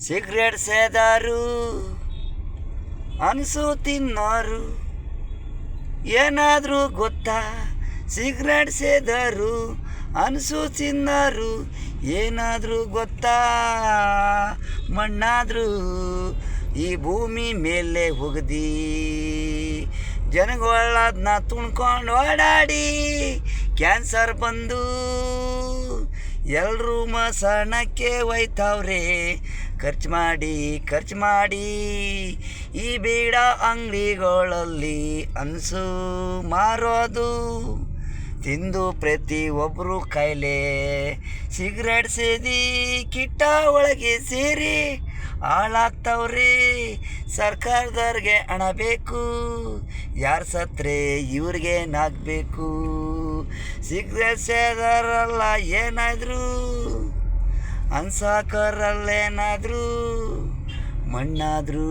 Cigarette ಸೇದಾರು ಅನ್ಸು ತಿನ್ನೋರು ಏನಾದರೂ ಗೊತ್ತಾ? Cigarette ಸೇದರು ಅನ್ಸು ತಿನ್ನೋರು ಏನಾದರೂ ಗೊತ್ತಾ? ಮಣ್ಣಾದರೂ ಈ ಭೂಮಿ ಮೇಲೆ ಹೋಗದಿ ಜನಗಳದನ್ನ ತುಣ್ಕೊಂಡು ಓಡಾಡಿ ಕ್ಯಾನ್ಸರ್ ಬಂದು ಎಲ್ಲರೂ ಮಸಣಕ್ಕೆ ಒಯ್ತಾವ್ರೆ. ಖರ್ಚು ಮಾಡಿ ಈ ಬೀಡ ಅಂಗಡಿಗಳಲ್ಲಿ ಅನ್ಸು ಮಾರೋದು ತಿಂದು ಪ್ರತಿಯೊಬ್ಬರು ಕಾಯಿಲೆ. ಸಿಗರೇಟ್ ಸೇದಿ ಕಿಟ್ಟ ಒಳಗೆ ಸೇರಿ ಹಾಳಾಗ್ತಾವ್ರಿ. ಸರ್ಕಾರದವ್ರಿಗೆ ಹಣ ಬೇಕು, ಯಾರು ಸತ್ರೆ ಇವ್ರಿಗೆ ನಾಗಬೇಕು. ಸಿಗರೇಟ್ ಸೇದರಲ್ಲ ಏನಾದರೂ ಅನ್ಸಾಕರಲ್ಲೇನಾದರೂ ಮಣ್ಣಾದರೂ